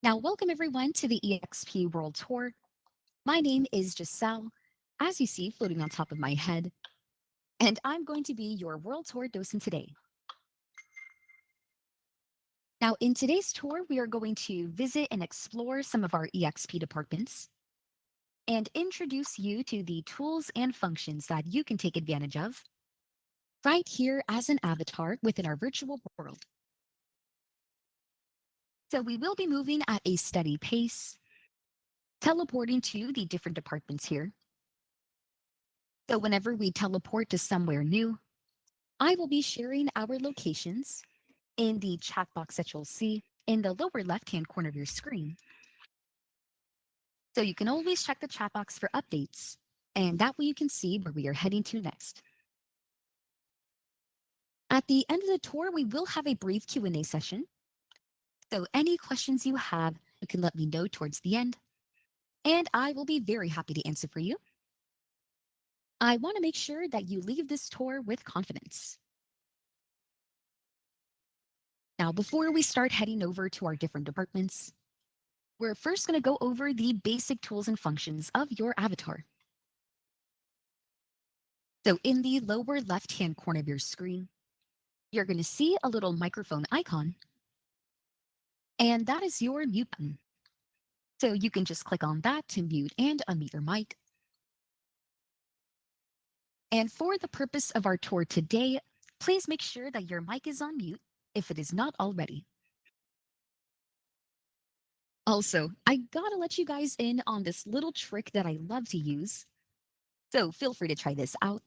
Now, welcome everyone to the eXp World Tour. My name is Giselle, as you see floating on top of my head, and I'm going to be your World Tour docent today. Now, in today's tour, we are going to visit and explore some of our eXp departments and introduce you to the tools and functions that you can take advantage of right here as an avatar within our virtual world. So, we will be moving at a steady pace, teleporting to the different departments here. So, whenever we teleport to somewhere new, I will be sharing our locations in the chat box that you'll see in the lower left-hand corner of your screen. So you can always check the chat box for updates, and that way you can see where we are heading to next. At the end of the tour, we will have a brief Q&A session. So any questions you have, you can let me know towards the end, and I will be very happy to answer for you. I want to make sure that you leave this tour with confidence. Now, before we start heading over to our different departments, we're first going to go over the basic tools and functions of your avatar. So in the lower left-hand corner of your screen, you're going to see a little microphone icon, and that is your mute button. So you can just click on that to mute and unmute your mic. And for the purpose of our tour today, please make sure that your mic is on mute if it is not already. Also, I gotta let you guys in on this little trick that I love to use. So feel free to try this out.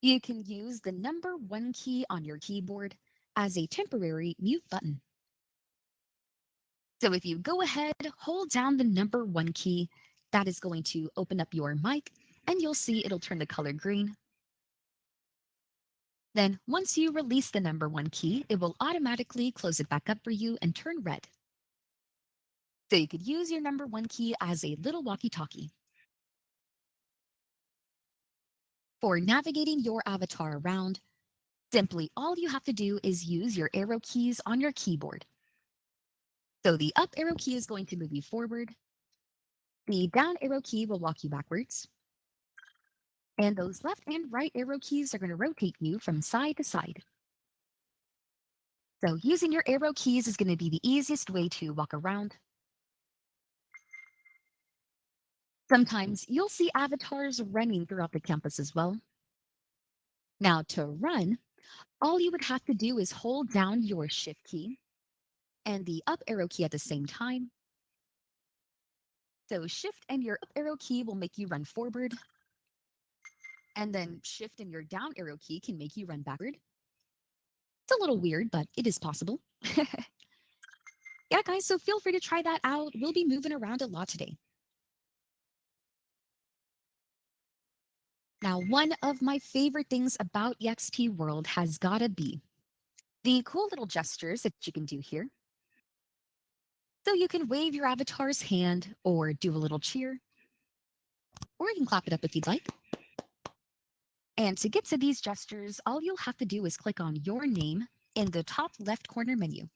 You can use the number 1 key on your keyboard as a temporary mute button. So if you go ahead, hold down the number 1 key, that is going to open up your mic and you'll see it'll turn the color green. Then once you release the number 1 key, it will automatically close it back up for you and turn red. So you could use your number 1 key as a little walkie-talkie. For navigating your avatar around, simply all you have to do is use your arrow keys on your keyboard. So the up arrow key is going to move you forward. The down arrow key will walk you backwards. And those left and right arrow keys are going to rotate you from side to side. So using your arrow keys is going to be the easiest way to walk around. Sometimes you'll see avatars running throughout the campus as well. Now to run, all you would have to do is hold down your shift key and the up arrow key at the same time. So shift and your up arrow key will make you run forward. And then shift and your down arrow key can make you run backward. It's a little weird, but it is possible. Yeah, guys, so feel free to try that out. We'll be moving around a lot today. Now, one of my favorite things about eXp World has gotta be the cool little gestures that you can do here. So you can wave your avatar's hand or do a little cheer, or you can clap it up if you'd like. And to get to these gestures, all you'll have to do is click on your name in the top left corner menu.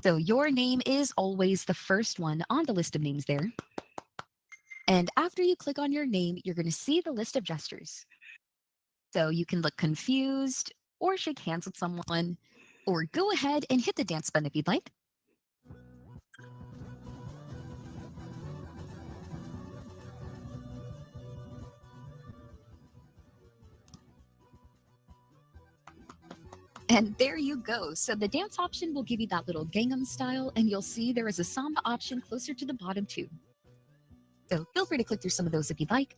So your name is always the first one on the list of names there. And after you click on your name, you're going to see the list of gestures. So you can look confused or shake hands with someone, or go ahead and hit the dance button if you'd like. And there you go. So the dance option will give you that little Gangnam style, and you'll see there is a samba option closer to the bottom too. So feel free to click through some of those if you'd like.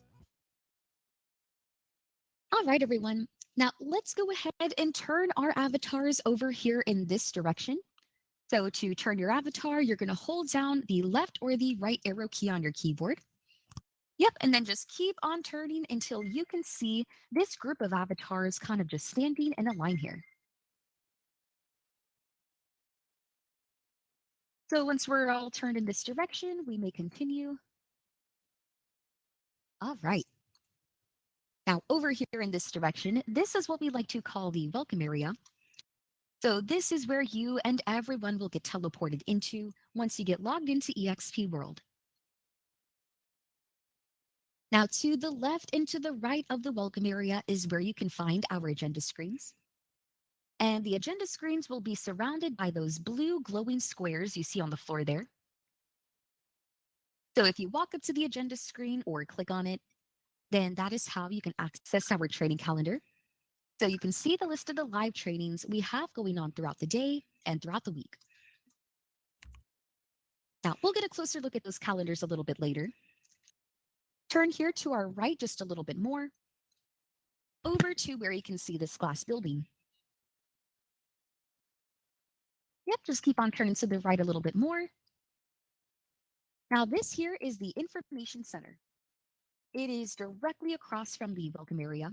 All right, everyone. Now let's go ahead and turn our avatars over here in this direction. So to turn your avatar, you're going to hold down the left or the right arrow key on your keyboard. Yep, and then just keep on turning until you can see this group of avatars kind of just standing in a line here. So once we're all turned in this direction, we may continue. All right. Now over here in this direction, this is what we like to call the welcome area. So this is where you and everyone will get teleported into once you get logged into eXp World. Now, to the left and to the right of the welcome area is where you can find our agenda screens. And the agenda screens will be surrounded by those blue glowing squares you see on the floor there. So if you walk up to the agenda screen or click on it, then that is how you can access our training calendar. So you can see the list of the live trainings we have going on throughout the day and throughout the week. Now, we'll get a closer look at those calendars a little bit later. Turn here to our right just a little bit more, over to where you can see this glass building. Yep, just keep on turning to the right a little bit more. Now, this here is the Information Center. It is directly across from the welcome area.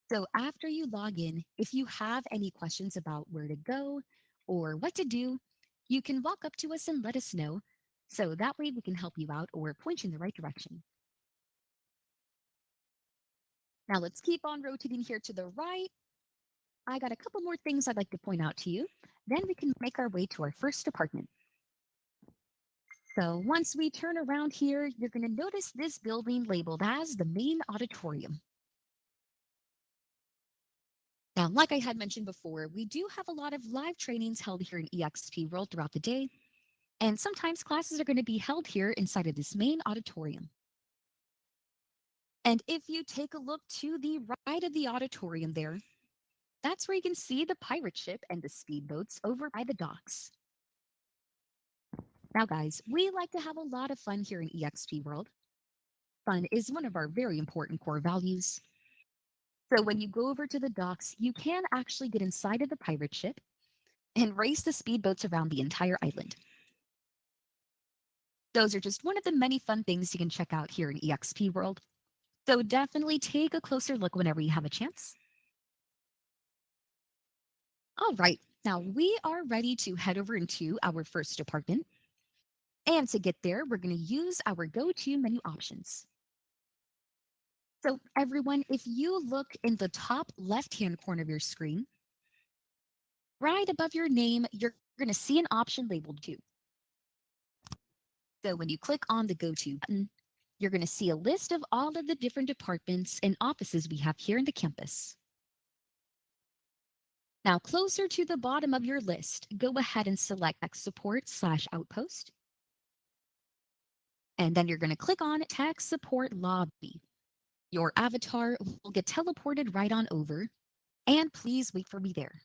So after you log in, if you have any questions about where to go or what to do, you can walk up to us and let us know. So that way we can help you out or point you in the right direction. Now let's keep on rotating here to the right. I got a couple more things I'd like to point out to you. Then we can make our way to our first apartment. So once we turn around here, you're going to notice this building labeled as the main auditorium. Now, like I had mentioned before, we do have a lot of live trainings held here in eXp World throughout the day, and sometimes classes are going to be held here inside of this main auditorium. And if you take a look to the right of the auditorium there, that's where you can see the pirate ship and the speedboats over by the docks. Now, guys, we like to have a lot of fun here in eXp World. Fun is one of our very important core values. So when you go over to the docks, you can actually get inside of the pirate ship and race the speedboats around the entire island. Those are just one of the many fun things you can check out here in eXp World. So definitely take a closer look whenever you have a chance. All right, now we are ready to head over into our first apartment. And to get there, we're going to use our go-to menu options. So everyone, if you look in the top left-hand corner of your screen, right above your name, you're going to see an option labeled "To." So when you click on the Go To button, you're going to see a list of all of the different departments and offices we have here in the campus. Now, closer to the bottom of your list, go ahead and select Tech Support / Outpost. And then you're going to click on Tech Support Lobby. Your avatar will get teleported right on over. And please wait for me there.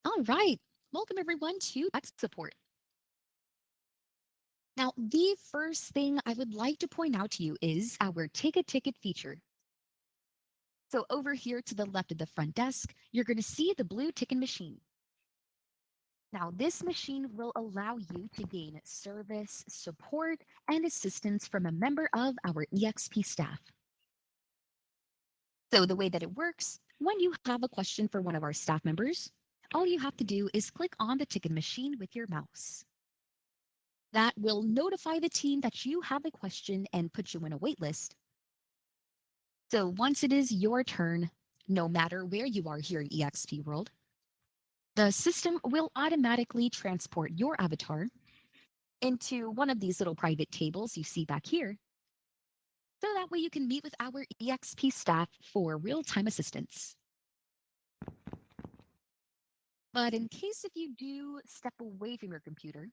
All right. Welcome everyone to Tech Support. Now, the first thing I would like to point out to you is our Take a Ticket feature. So over here to the left of the front desk, you're going to see the blue ticket machine. Now, this machine will allow you to gain service, support, and assistance from a member of our eXp staff. So the way that it works, when you have a question for one of our staff members, all you have to do is click on the ticket machine with your mouse. That will notify the team that you have a question and put you in a wait list. So once it is your turn, no matter where you are here in eXp World, the system will automatically transport your avatar into one of these little private tables you see back here. So that way you can meet with our eXp staff for real-time assistance. But in case if you do step away from your computer,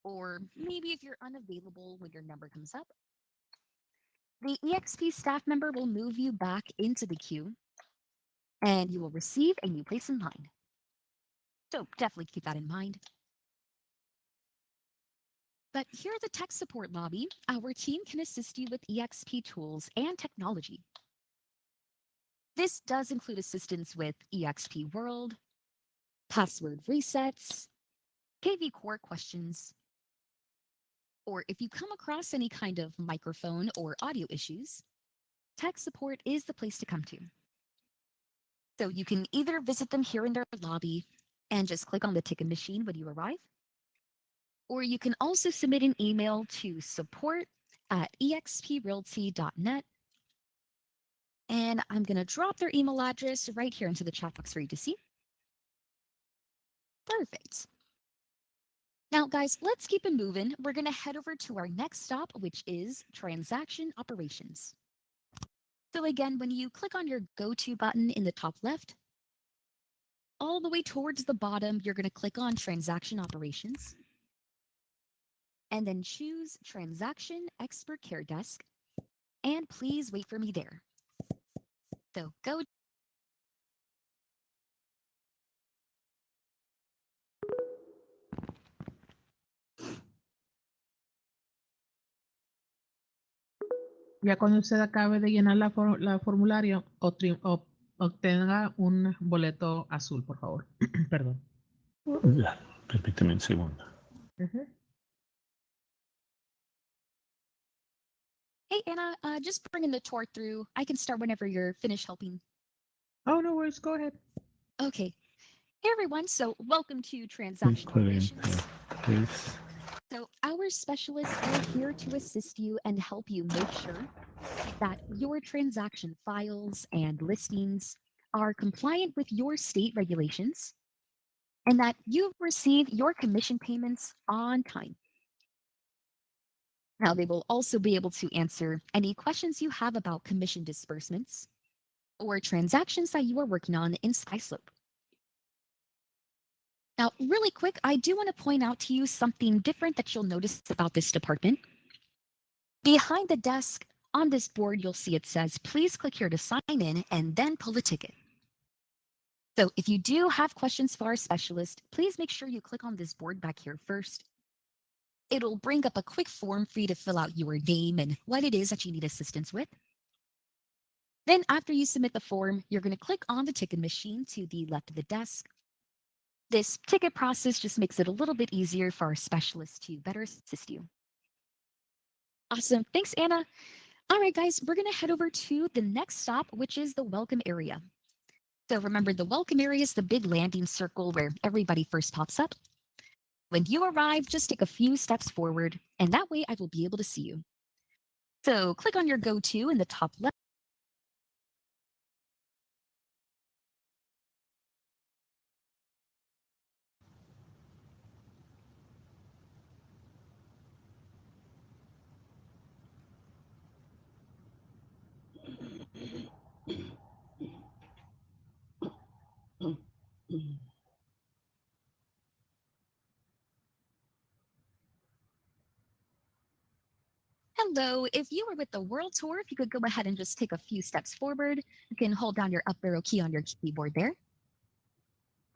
or maybe if you're unavailable when your number comes up, the eXp staff member will move you back into the queue and you will receive a new place in line. So definitely keep that in mind. But here at the tech support lobby, our team can assist you with eXp tools and technology. This does include assistance with eXp World, password resets, KV core questions, or if you come across any kind of microphone or audio issues, tech support is the place to come to. So you can either visit them here in their lobby and just click on the ticket machine when you arrive, or you can also submit an email to support@exprealty.net. And I'm going to drop their email address right here into the chat box for you to see. Perfect. Now, guys, let's keep it moving. We're going to head over to our next stop, which is transaction operations. So again, when you click on your go-to button in the top left, all the way towards the bottom, you're going to click on transaction operations and then choose transaction expert care desk. And please wait for me there. So go. Ya cuando usted acabe de llenar la formulario, obtenga un boleto azul, por favor. Perdón. Ya, permíteme un segundo. Hey, Anna, just bringing the tour through. I can start whenever you're finished helping. Oh, no worries. Go ahead. Okay. Hey, everyone. So welcome to Please transaction put in, operations. please. So our specialists are here to assist you and help you make sure that your transaction files and listings are compliant with your state regulations and that you receive your commission payments on time. Now, they will also be able to answer any questions you have about commission disbursements or transactions that you are working on in SkySlope. Now, really quick, I do want to point out to you something different that you'll notice about this department. Behind the desk on this board, you'll see it says, please click here to sign in and then pull a ticket. So if you do have questions for our specialist, please make sure you click on this board back here first. It'll bring up a quick form for you to fill out your name and what it is that you need assistance with. Then after you submit the form, you're going to click on the ticket machine to the left of the desk. This ticket process just makes it a little bit easier for our specialists to better assist you. Awesome. Thanks, Anna. All right, guys, we're going to head over to the next stop, which is the welcome area. So remember, the welcome area is the big landing circle where everybody first pops up. When you arrive, just take a few steps forward, and that way I will be able to see you. So click on your go-to in the top left. Hello, if you were with the World Tour, if you could go ahead and just take a few steps forward, you can hold down your up arrow key on your keyboard there.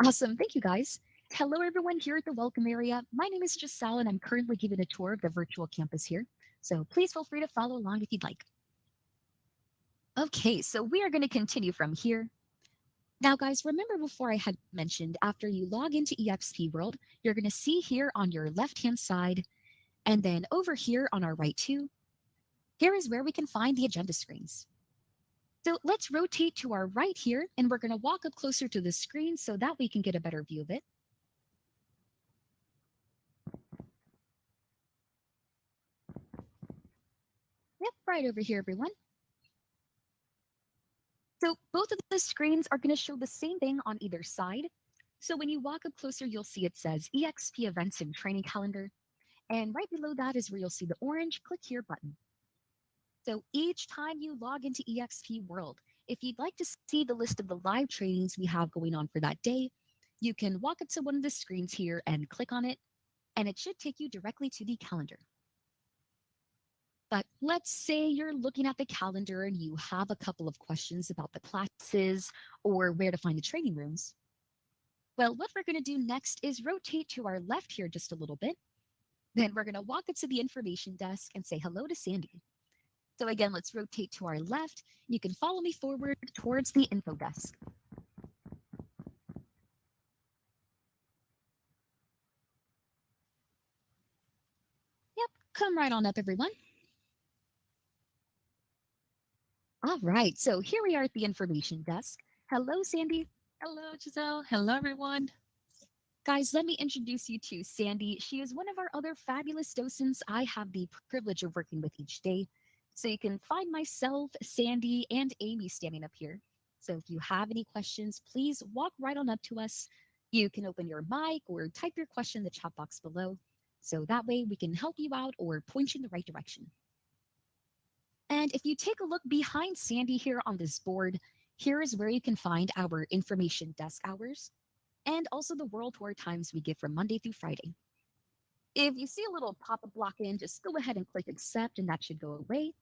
Awesome, thank you guys. Hello everyone here at the welcome area. My name is Giselle and I'm currently giving a tour of the virtual campus here. So please feel free to follow along if you'd like. Okay, so we are going to continue from here. Now guys, remember before I had mentioned after you log into eXp World, you're going to see here on your left-hand side, and then over here on our right too, here is where we can find the agenda screens. So let's rotate to our right here, and we're going to walk up closer to the screen so that we can get a better view of it. Yep, right over here, everyone. So both of the screens are going to show the same thing on either side. So when you walk up closer, you'll see it says eXp Events and Training Calendar. And right below that is where you'll see the orange click here button. So each time you log into eXp World, if you'd like to see the list of the live trainings we have going on for that day, you can walk up to one of the screens here and click on it, and it should take you directly to the calendar. But let's say you're looking at the calendar and you have a couple of questions about the classes or where to find the training rooms. Well, what we're going to do next is rotate to our left here just a little bit. Then we're going to walk up to the information desk and say hello to Sandy. So again, let's rotate to our left. You can follow me forward towards the info desk. come right on up, everyone. All right, so here we are at the information desk. Hello, Sandy. Hello, Giselle. Hello, everyone. Guys, let me introduce you to Sandy. She is one of our other fabulous docents I have the privilege of working with each day. So you can find myself, Sandy, and Amy standing up here. So if you have any questions, please walk right on up to us. You can open your mic or type your question in the chat box below. So that way we can help you out or point you in the right direction. And if you take a look behind Sandy here on this board, here is where you can find our information desk hours and also the World Tour times we give from Monday through Friday. If you see a little pop-up block in, just go ahead and click accept and that should go away.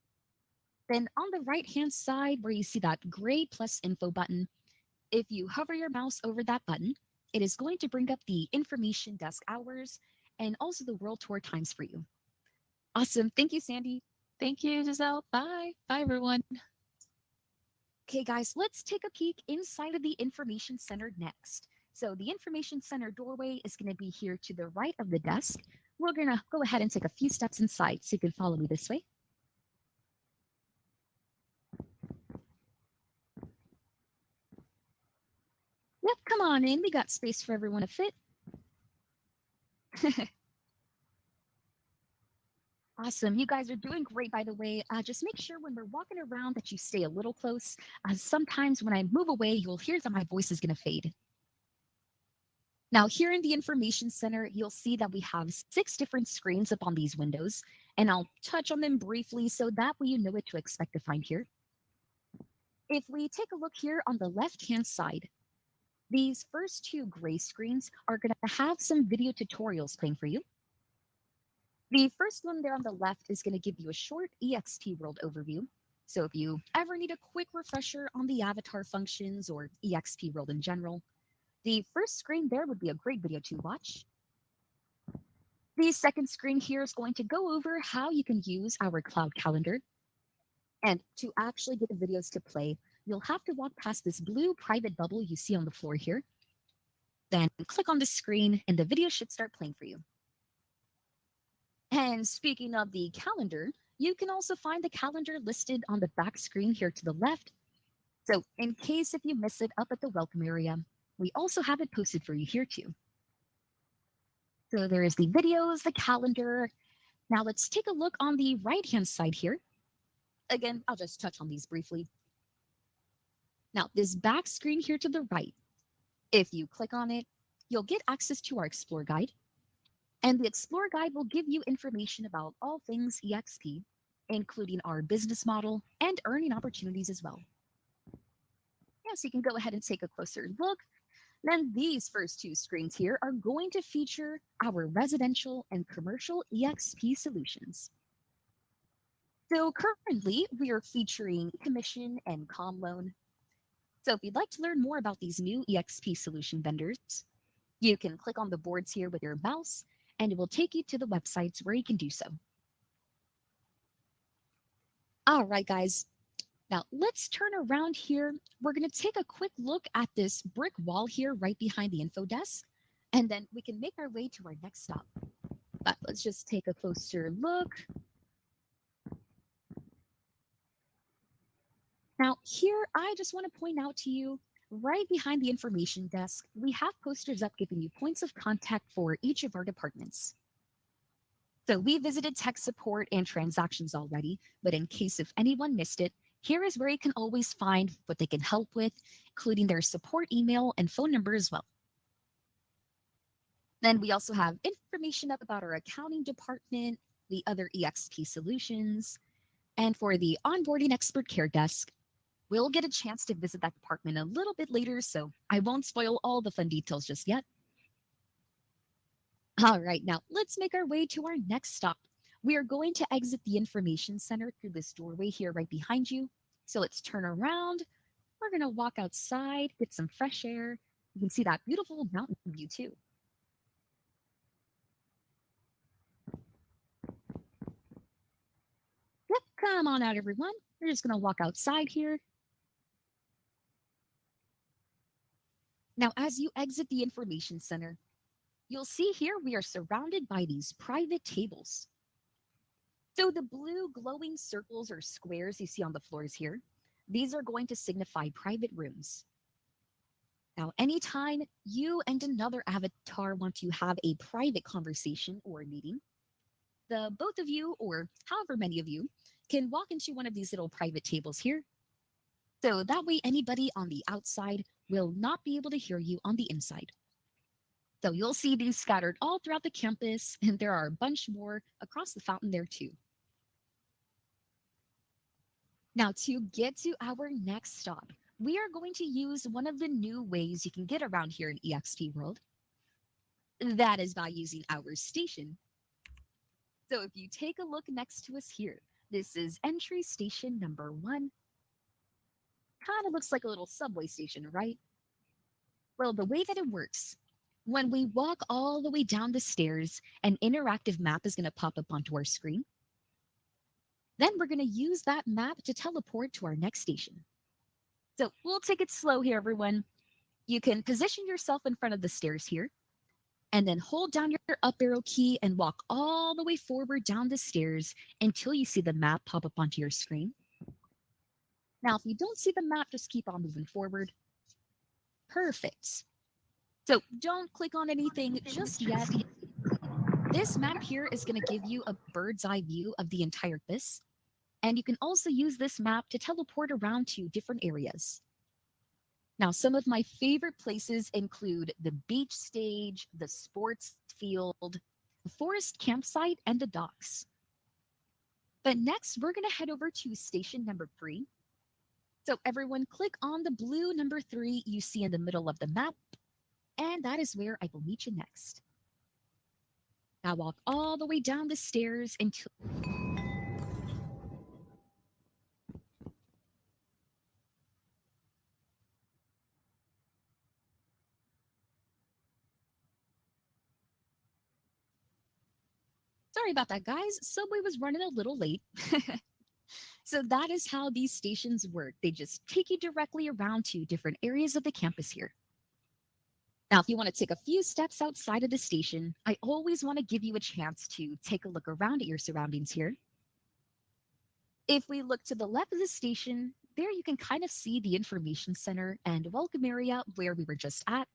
Then on the right-hand side where you see that gray plus info button, if you hover your mouse over that button, it is going to bring up the information desk hours and also the World Tour times for you. Awesome. Thank you, Sandy. Thank you, Giselle. Bye. Bye, everyone. Okay, guys, let's take a peek inside of the Information Center next. So the Information Center doorway is going to be here to the right of the desk. We're going to go ahead and take a few steps inside so you can follow me this way. Yep, come on in. We got space for everyone to fit. Awesome. You guys are doing great, by the way. Just make sure when we're walking around that you stay a little close. Sometimes when I move away, you'll hear that my voice is going to fade. Now, here in the Information Center, you'll see that we have 6 different screens up on these windows, and I'll touch on them briefly so that way you know what to expect to find here. If we take a look here on the left-hand side, these first 2 gray screens are going to have some video tutorials playing for you. The first one there on the left is going to give you a short eXp World overview. So if you ever need a quick refresher on the avatar functions or eXp World in general, the first screen there would be a great video to watch. The second screen here is going to go over how you can use our cloud calendar. And to actually get the videos to play, you'll have to walk past this blue private bubble you see on the floor here. Then click on the screen and the video should start playing for you. And speaking of the calendar, you can also find the calendar listed on the back screen here to the left. So in case if you miss it up at the welcome area, we also have it posted for you here too. So there is the videos, the calendar. Now let's take a look on the right-hand side here. Again, I'll just touch on these briefly. Now this back screen here to the right, if you click on it, you'll get access to our Explore Guide. And the Explore Guide will give you information about all things eXp, including our business model and earning opportunities as well. Yeah, so you can go ahead and take a closer look. Then these first 2 screens here are going to feature our residential and commercial eXp solutions. So currently we are featuring commission and com loan. So if you'd like to learn more about these new eXp solution vendors, you can click on the boards here with your mouse and it will take you to the websites where you can do so. All right, guys. Now let's turn around here. We're going to take a quick look at this brick wall here right behind the info desk, and then we can make our way to our next stop. But let's just take a closer look. Now here, I just want to point out to you, right behind the information desk, we have posters up giving you points of contact for each of our departments. So we visited tech support and transactions already, but in case if anyone missed it, here is where you can always find what they can help with, including their support email and phone number as well. Then we also have information up about our accounting department, the other eXp solutions, and for the onboarding expert care desk, we'll get a chance to visit that department a little bit later, so I won't spoil all the fun details just yet. All right, now let's make our way to our next stop. We are going to exit the information center through this doorway here right behind you. So let's turn around. We're going to walk outside, get some fresh air. You can see that beautiful mountain view too. Yep, come on out, everyone. We're just going to walk outside here. Now, as you exit the information center, you'll see here we are surrounded by these private tables. So the blue glowing circles or squares you see on the floors here, these are going to signify private rooms. Now, anytime you and another avatar want to have a private conversation or a meeting, the both of you, or however many of you, can walk into one of these little private tables here. So that way, anybody on the outside will not be able to hear you on the inside. So you'll see these scattered all throughout the campus, and there are a bunch more across the fountain there too. Now, to get to our next stop, we are going to use one of the new ways you can get around here in eXp World. That is by using our station. So if you take a look next to us here, this is entry station number 1. Kind of looks like a little subway station, right? Well, the way that it works, when we walk all the way down the stairs, an interactive map is going to pop up onto our screen. Then we're going to use that map to teleport to our next station. So we'll take it slow here, everyone. You can position yourself in front of the stairs here, and then hold down your up arrow key and walk all the way forward down the stairs until you see the map pop up onto your screen. Now, if you don't see the map, just keep on moving forward. Perfect. So don't click on anything just yet. This map here is going to give you a bird's eye view of the entire campus, and you can also use this map to teleport around to different areas. Now, some of my favorite places include the beach stage, the sports field, the forest campsite, and the docks. But next, we're going to head over to station number 3. So everyone click on the blue number 3 you see in the middle of the map, and that is where I will meet you next. Now walk all the way down the stairs until... Sorry about that, guys. Subway was running a little late. So that is how these stations work. They just take you directly around to different areas of the campus here. Now, if you want to take a few steps outside of the station, I always want to give you a chance to take a look around at your surroundings here. If we look to the left of the station, there you can kind of see the information center and welcome area where we were just at.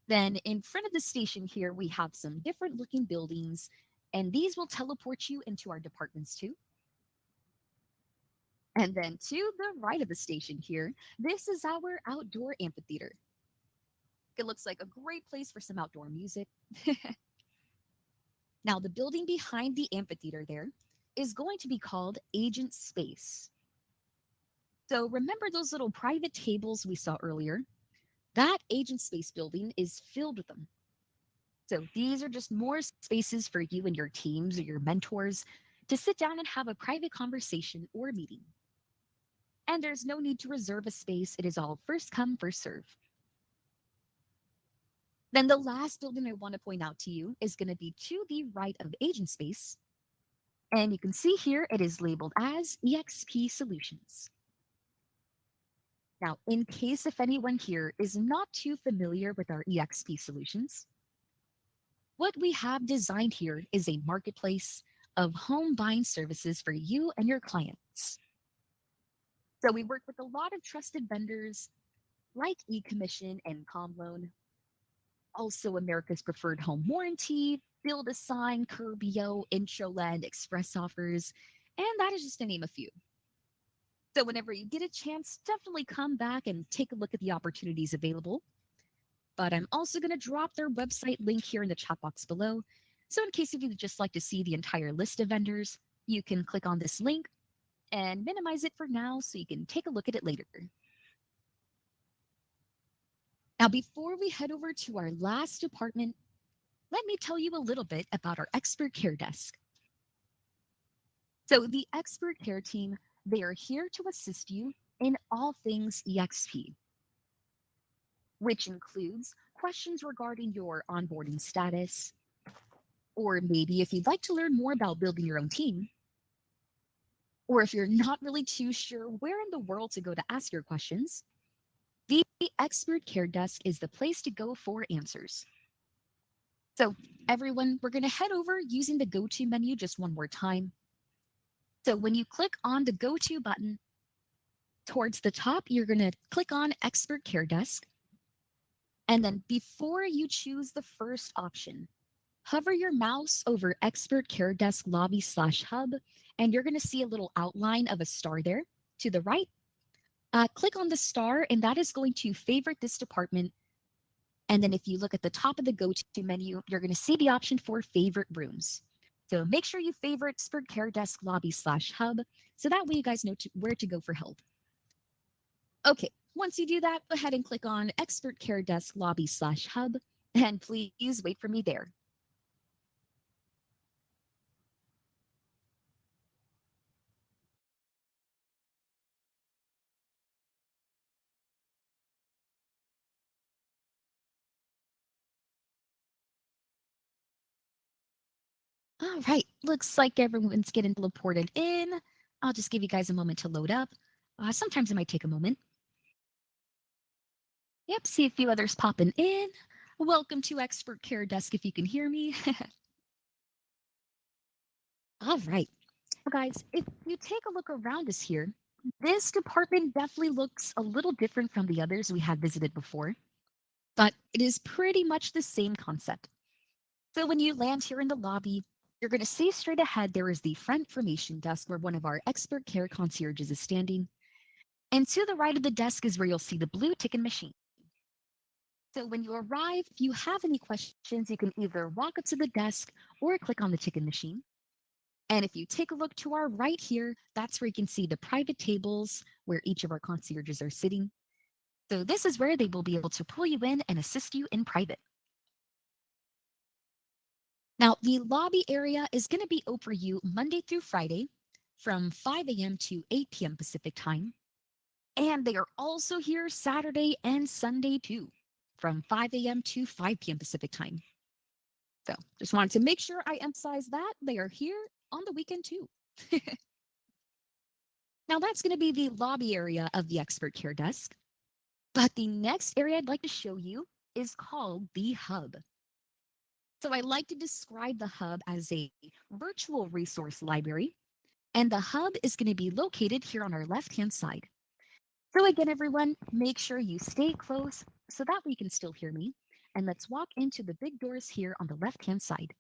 Then in front of the station here, we have some different looking buildings, and these will teleport you into our departments too. And then to the right of the station here, this is our outdoor amphitheater. It looks like a great place for some outdoor music. Now, the building behind the amphitheater there is going to be called Agent Space. So remember those little private tables we saw earlier? That Agent Space building is filled with them. So these are just more spaces for you and your teams or your mentors to sit down and have a private conversation or meeting. And there's no need to reserve a space. It is all first come, first serve. Then the last building I want to point out to you is going to be to the right of Agent Space. And you can see here it is labeled as eXp Solutions. Now, in case if anyone here is not too familiar with our eXp Solutions, what we have designed here is a marketplace of home buying services for you and your clients. So we work with a lot of trusted vendors like eCommission and ComLoan, also America's Preferred Home Warranty, Build a Sign, Curbio, Introland, Express Offers, and that is just to name a few. So whenever you get a chance, definitely come back and take a look at the opportunities available. But I'm also going to drop their website link here in the chat box below. So in case if you'd just like to see the entire list of vendors, you can click on this link and minimize it for now so you can take a look at it later. Now, before we head over to our last department, let me tell you a little bit about our expert care desk. So the expert care team, they are here to assist you in all things eXp, which includes questions regarding your onboarding status, or maybe if you'd like to learn more about building your own team, or if you're not really too sure where in the world to go to ask your questions, the expert care desk is the place to go for answers. So everyone, we're going to head over using the go-to menu just one more time. So when you click on the go-to button towards the top, you're going to click on Expert Care Desk. And then before you choose the first option, hover your mouse over Expert Care Desk Lobby/Hub, and you're going to see a little outline of a star there to the right. Click on the star, and that is going to favorite this department. And then if you look at the top of the go-to menu, you're going to see the option for favorite rooms. So make sure you favorite Expert Care Desk Lobby/Hub, so that way you guys know where to go for help. Okay, once you do that, go ahead and click on Expert Care Desk Lobby/Hub, and please wait for me there. All right, looks like everyone's getting teleported in. I'll just give you guys a moment to load up. Sometimes it might take a moment. Yep, see a few others popping in. Welcome to Expert Care Desk if you can hear me. All right. Well, guys, if you take a look around us here, this department definitely looks a little different from the others we had visited before, but it is pretty much the same concept. So when you land here in the lobby, you're going to see straight ahead there is the front information desk where one of our expert care concierges is standing. And to the right of the desk is where you'll see the blue ticket machine. So when you arrive, if you have any questions, you can either walk up to the desk or click on the ticket machine. And if you take a look to our right here, that's where you can see the private tables where each of our concierges are sitting. So this is where they will be able to pull you in and assist you in private. Now, the lobby area is going to be open for you Monday through Friday from 5 a.m. to 8 p.m. Pacific time. And they are also here Saturday and Sunday too, from 5 a.m. to 5 p.m. Pacific time. So just wanted to make sure I emphasize that they are here on the weekend too. Now that's going to be the lobby area of the expert care desk. But the next area I'd like to show you is called the hub. So I like to describe the hub as a virtual resource library, and the hub is going to be located here on our left-hand side. So again, everyone, make sure you stay close so that way you can still hear me. And let's walk into the big doors here on the left-hand side.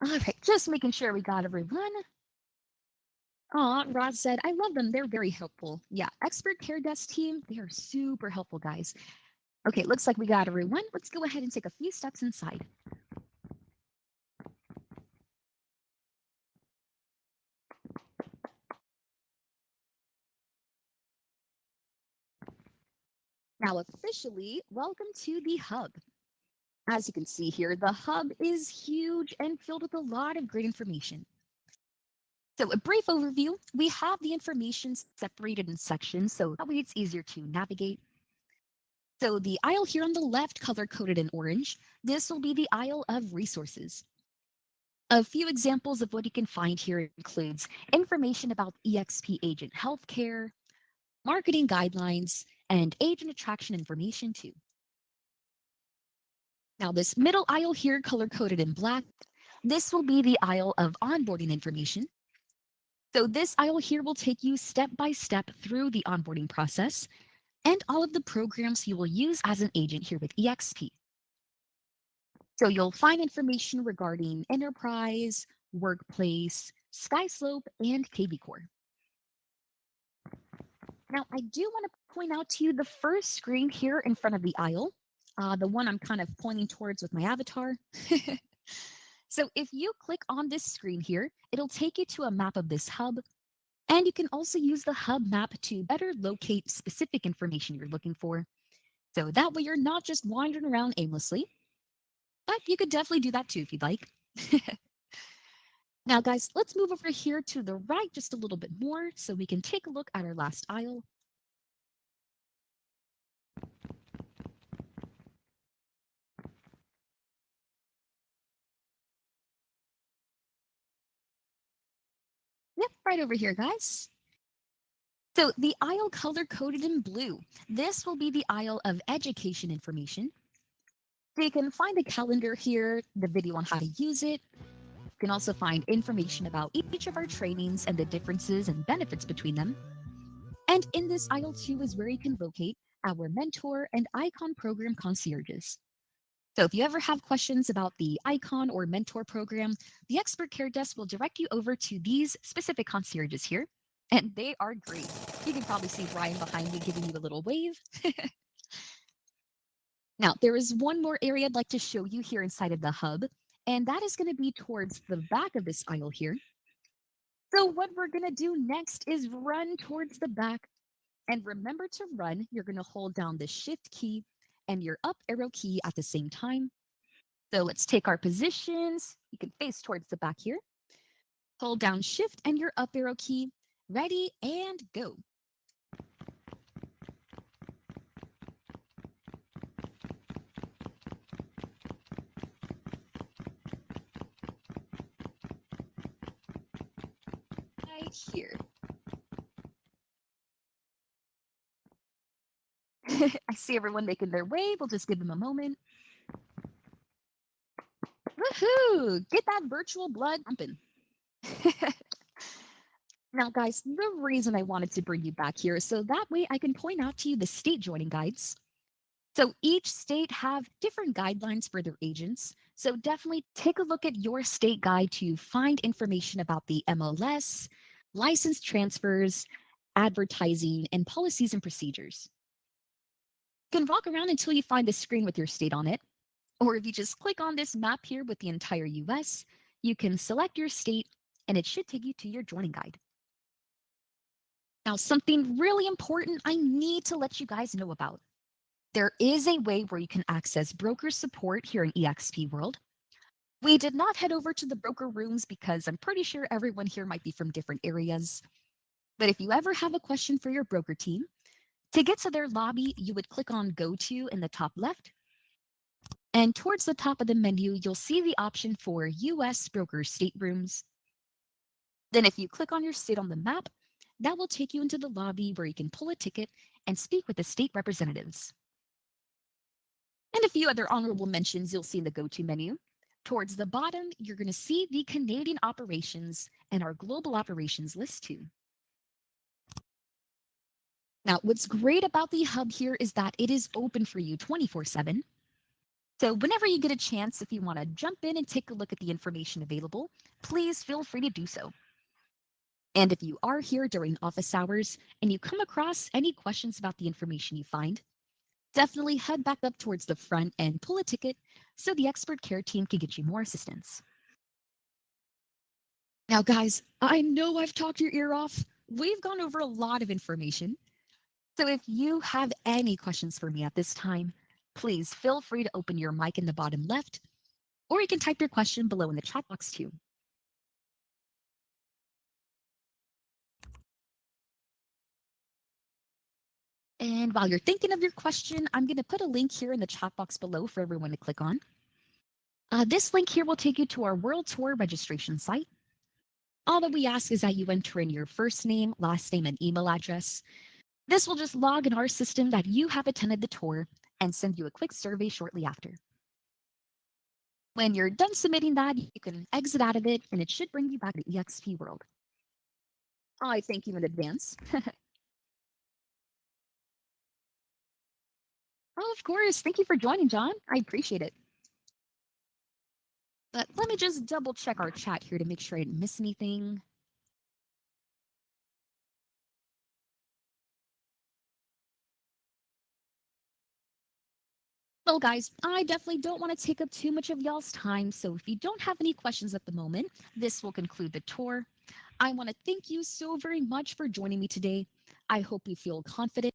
All right, just making sure we got everyone. Rod said, I love them. They're very helpful. Yeah, expert care desk team, they are super helpful, guys. Okay, looks like we got everyone. Let's go ahead and take a few steps inside. Now, officially, welcome to the hub. As you can see here, the hub is huge and filled with a lot of great information. So a brief overview, we have the information separated in sections, so that way it's easier to navigate. So the aisle here on the left, color-coded in orange, this will be the aisle of resources. A few examples of what you can find here includes information about eXp agent healthcare, marketing guidelines, and agent attraction information too. Now this middle aisle here, color-coded in black, this will be the aisle of onboarding information. So this aisle here will take you step by step through the onboarding process and all of the programs you will use as an agent here with eXp. So you'll find information regarding enterprise, workplace, SkySlope, and KB Core. Now, I do want to point out to you the first screen here in front of the aisle, the one I'm kind of pointing towards with my avatar. So if you click on this screen here, it'll take you to a map of this hub. And you can also use the hub map to better locate specific information you're looking for. So that way you're not just wandering around aimlessly, but you could definitely do that too if you'd like. Now, guys, let's move over here to the right just a little bit more so we can take a look at our last aisle. Yep, right over here, guys. So the aisle color coded in blue. This will be the aisle of education information. So you can find the calendar here, the video on how to use it. You can also find information about each of our trainings and the differences and benefits between them. And in this aisle too is where you can locate our mentor and icon program concierges. So if you ever have questions about the icon or mentor program, the expert care desk will direct you over to these specific concierges here. And they are great. You can probably see Brian behind me giving you a little wave. Now, there is one more area I'd like to show you here inside of the hub, and that is going to be towards the back of this aisle here. So what we're going to do next is run towards the back. And remember to run, you're going to hold down the shift key and your up arrow key at the same time. So let's take our positions. You can face towards the back here. Hold down shift and your up arrow key. Ready and go. Right here. I see everyone making their way. We'll just give them a moment. Woohoo! Get that virtual blood pumping. Now, guys, the reason I wanted to bring you back here is so that way I can point out to you the state joining guides. So each state have different guidelines for their agents. So definitely take a look at your state guide to find information about the MLS, license transfers, advertising, and policies and procedures. You can walk around until you find the screen with your state on it. Or if you just click on this map here with the entire US, you can select your state and it should take you to your joining guide. Now, something really important I need to let you guys know about. There is a way where you can access broker support here in eXp World. We did not head over to the broker rooms because I'm pretty sure everyone here might be from different areas. But if you ever have a question for your broker team, to get to their lobby, you would click on Go To in the top left. And towards the top of the menu, you'll see the option for US broker staterooms. Then if you click on your state on the map, that will take you into the lobby where you can pull a ticket and speak with the state representatives. And a few other honorable mentions you'll see in the go-to menu. Towards the bottom, you're going to see the Canadian operations and our global operations list too. Now, what's great about the hub here is that it is open for you 24/7. So whenever you get a chance, if you want to jump in and take a look at the information available, please feel free to do so. And if you are here during office hours and you come across any questions about the information you find, definitely head back up towards the front and pull a ticket so the expert care team can get you more assistance. Now, guys, I know I've talked your ear off. We've gone over a lot of information. So if you have any questions for me at this time, please feel free to open your mic in the bottom left, or you can type your question below in the chat box too. And while you're thinking of your question, I'm going to put a link here in the chat box below for everyone to click on. This link here will take you to our World Tour registration site. All that we ask is that you enter in your first name, last name, and email address. This will just log in our system that you have attended the tour and send you a quick survey shortly after. When you're done submitting that, you can exit out of it and it should bring you back to eXp World. I thank you in advance. Oh, of course. Thank you for joining, John. I appreciate it. But let me just double check our chat here to make sure I didn't miss anything. Well, guys, I definitely don't want to take up too much of y'all's time. So if you don't have any questions at the moment, this will conclude the tour. I want to thank you so very much for joining me today. I hope you feel confident.